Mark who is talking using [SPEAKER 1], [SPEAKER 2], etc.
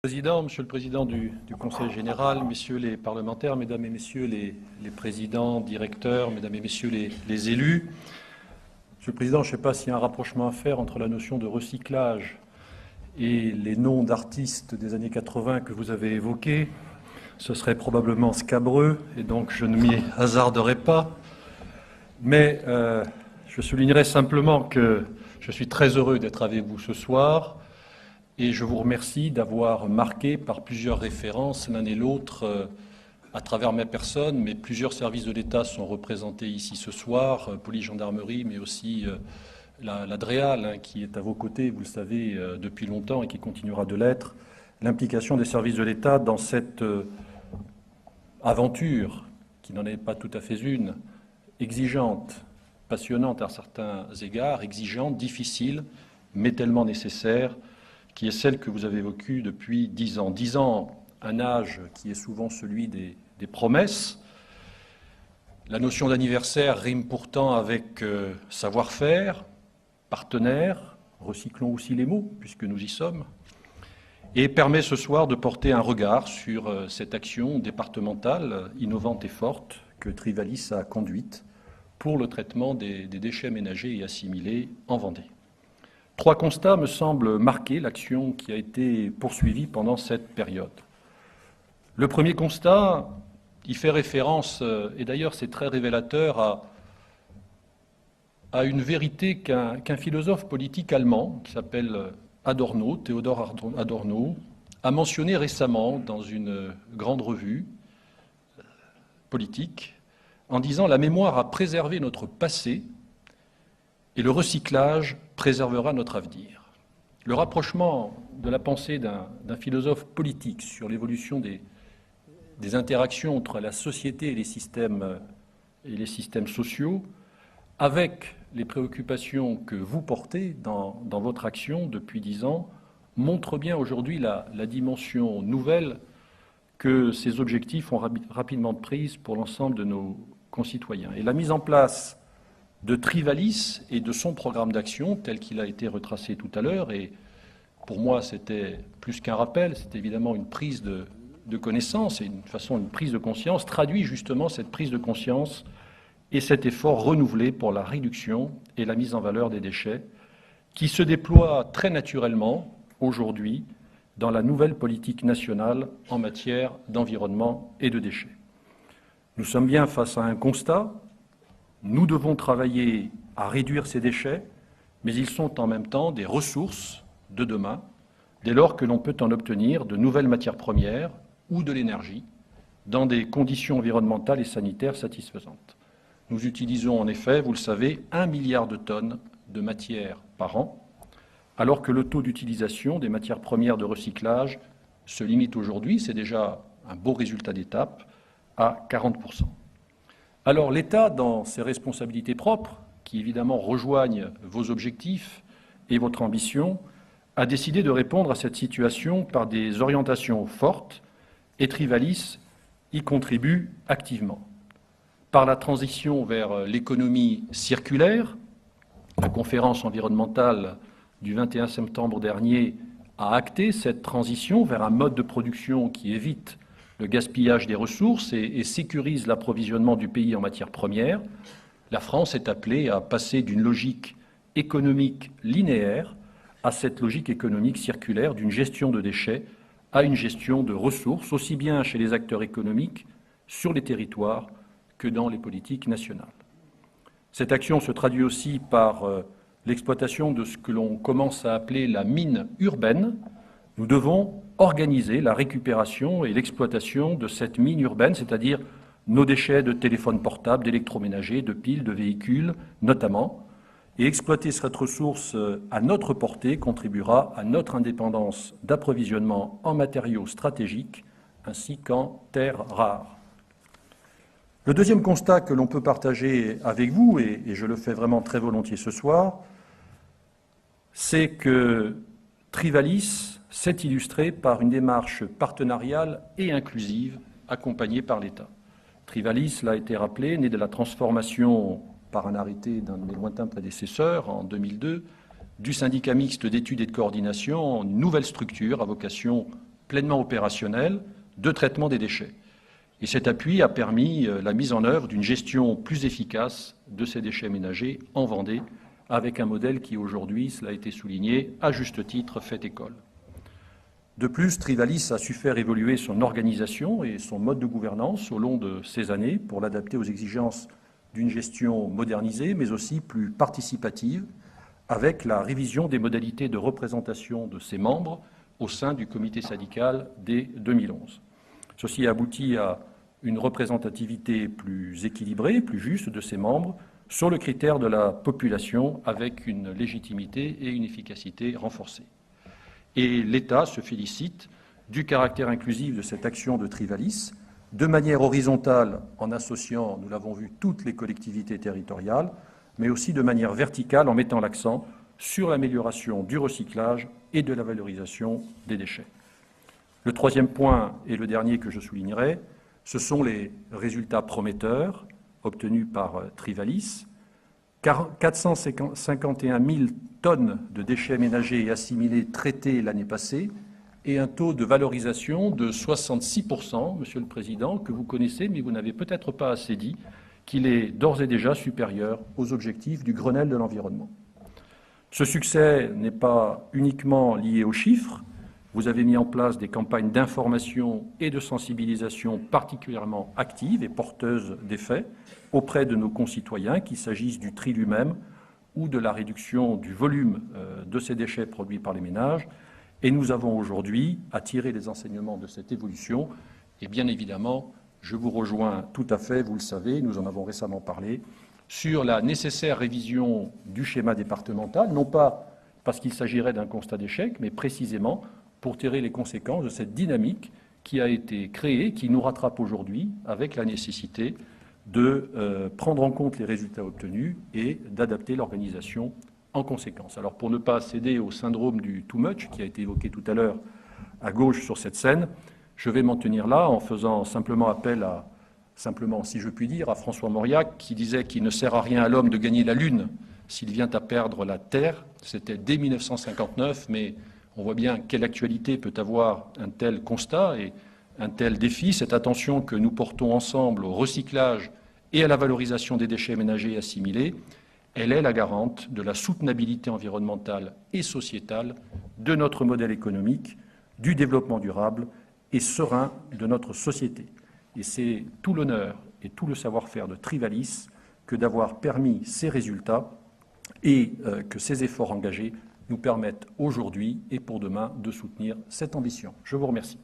[SPEAKER 1] Monsieur le Président du Conseil général, Messieurs les parlementaires, Mesdames et Messieurs les présidents, directeurs, Mesdames et Messieurs les élus. Monsieur le Président, je ne sais pas s'il y a un rapprochement à faire entre la notion de recyclage et les noms d'artistes des années 80 que vous avez évoqués. Ce serait probablement scabreux et donc je ne m'y hasarderai pas. Mais je soulignerai simplement que je suis très heureux d'être avec vous ce soir. Et je vous remercie d'avoir marqué par plusieurs références l'un et l'autre à travers ma personne, mais plusieurs services de l'État sont représentés ici ce soir, police, gendarmerie, mais aussi la DREAL, qui est à vos côtés, vous le savez, depuis longtemps et qui continuera de l'être, l'implication des services de l'État dans cette aventure, qui n'en est pas tout à fait une, exigeante, passionnante à certains égards, exigeante, difficile, mais tellement nécessaire, qui est celle que vous avez vécue depuis 10 ans. 10 ans, un âge qui est souvent celui des promesses. La notion d'anniversaire rime pourtant avec savoir-faire, partenaire, recyclons aussi les mots, puisque nous y sommes, et permet ce soir de porter un regard sur cette action départementale, innovante et forte, que Trivalis a conduite pour le traitement des déchets ménagers et assimilés en Vendée. 3 constats me semblent marquer l'action qui a été poursuivie pendant cette période. Le premier constat, il fait référence, et d'ailleurs c'est très révélateur, à une vérité qu'un philosophe politique allemand, qui s'appelle Adorno, Théodore Adorno, a mentionné récemment dans une grande revue politique, en disant « La mémoire a préservé notre passé, et le recyclage préservera notre avenir ». Le rapprochement de la pensée d'un philosophe politique sur l'évolution des interactions entre la société et les systèmes sociaux, avec les préoccupations que vous portez dans votre action depuis 10 ans, montre bien aujourd'hui la dimension nouvelle que ces objectifs ont rapidement prise pour l'ensemble de nos concitoyens. Et la mise en place de Trivalis et de son programme d'action tel qu'il a été retracé tout à l'heure. Et pour moi, c'était plus qu'un rappel, c'est évidemment une prise de connaissance et une prise de conscience, traduit justement cette prise de conscience et cet effort renouvelé pour la réduction et la mise en valeur des déchets qui se déploie très naturellement aujourd'hui dans la nouvelle politique nationale en matière d'environnement et de déchets. Nous sommes bien face à un constat. Nous devons travailler à réduire ces déchets, mais ils sont en même temps des ressources de demain, dès lors que l'on peut en obtenir de nouvelles matières premières ou de l'énergie dans des conditions environnementales et sanitaires satisfaisantes. Nous utilisons en effet, vous le savez, 1 milliard de tonnes de matières par an, alors que le taux d'utilisation des matières premières de recyclage se limite aujourd'hui, c'est déjà un beau résultat d'étape, à 40%. Alors l'État, dans ses responsabilités propres, qui évidemment rejoignent vos objectifs et votre ambition, a décidé de répondre à cette situation par des orientations fortes, et Trivalis y contribue activement. Par la transition vers l'économie circulaire, la conférence environnementale du 21 septembre dernier a acté cette transition vers un mode de production qui évite le gaspillage des ressources et sécurise l'approvisionnement du pays en matières premières. La France est appelée à passer d'une logique économique linéaire à cette logique économique circulaire d'une gestion de déchets à une gestion de ressources, aussi bien chez les acteurs économiques, sur les territoires, que dans les politiques nationales. Cette action se traduit aussi par l'exploitation de ce que l'on commence à appeler la mine urbaine. Nous devons organiser la récupération et l'exploitation de cette mine urbaine, c'est-à-dire nos déchets de téléphones portables, d'électroménagers, de piles, de véhicules notamment. Et exploiter cette ressource à notre portée contribuera à notre indépendance d'approvisionnement en matériaux stratégiques ainsi qu'en terres rares. Le deuxième constat que l'on peut partager avec vous, et je le fais vraiment très volontiers ce soir, c'est que Trivalis s'est illustré par une démarche partenariale et inclusive accompagnée par l'État. Trivalis, l'a été rappelé, né de la transformation par un arrêté d'un de mes lointains prédécesseurs en 2002, du syndicat mixte d'études et de coordination en une nouvelle structure à vocation pleinement opérationnel de traitement des déchets. Et cet appui a permis la mise en œuvre d'une gestion plus efficace de ces déchets ménagers en Vendée, avec un modèle qui aujourd'hui, cela a été souligné, à juste titre, fait école. De plus, Trivalis a su faire évoluer son organisation et son mode de gouvernance au long de ces années pour l'adapter aux exigences d'une gestion modernisée, mais aussi plus participative, avec la révision des modalités de représentation de ses membres au sein du comité syndical dès 2011. Ceci a abouti à une représentativité plus équilibrée, plus juste de ses membres, sur le critère de la population, avec une légitimité et une efficacité renforcées. Et l'État se félicite du caractère inclusif de cette action de Trivalis, de manière horizontale en associant, nous l'avons vu, toutes les collectivités territoriales, mais aussi de manière verticale en mettant l'accent sur l'amélioration du recyclage et de la valorisation des déchets. Le troisième point, et le dernier que je soulignerai, ce sont les résultats prometteurs obtenus par Trivalis. 451 000 tonnes de déchets ménagers et assimilés traités l'année passée et un taux de valorisation de 66%, Monsieur le Président, que vous connaissez, mais vous n'avez peut-être pas assez dit qu'il est d'ores et déjà supérieur aux objectifs du Grenelle de l'environnement. Ce succès n'est pas uniquement lié aux chiffres. Vous avez mis en place des campagnes d'information et de sensibilisation particulièrement actives et porteuses d'effets auprès de nos concitoyens, qu'il s'agisse du tri lui-même ou de la réduction du volume de ces déchets produits par les ménages. Et nous avons aujourd'hui à tirer les enseignements de cette évolution. Et bien évidemment, je vous rejoins tout à fait, vous le savez, nous en avons récemment parlé, sur la nécessaire révision du schéma départemental, non pas parce qu'il s'agirait d'un constat d'échec, mais précisément pour tirer les conséquences de cette dynamique qui a été créée, qui nous rattrape aujourd'hui avec la nécessité de prendre en compte les résultats obtenus et d'adapter l'organisation en conséquence. Alors pour ne pas céder au syndrome du too much qui a été évoqué tout à l'heure à gauche sur cette scène, je vais m'en tenir là en faisant simplement appel à, si je puis dire, à François Mauriac qui disait qu'il ne sert à rien à l'homme de gagner la Lune s'il vient à perdre la Terre. C'était dès 1959, mais on voit bien quelle actualité peut avoir un tel constat et un tel défi. Cette attention que nous portons ensemble au recyclage et à la valorisation des déchets ménagers et assimilés, elle est la garante de la soutenabilité environnementale et sociétale de notre modèle économique, du développement durable et serein de notre société. Et c'est tout l'honneur et tout le savoir-faire de Trivalis que d'avoir permis ces résultats et que ces efforts engagés nous permettent aujourd'hui et pour demain de soutenir cette ambition. Je vous remercie.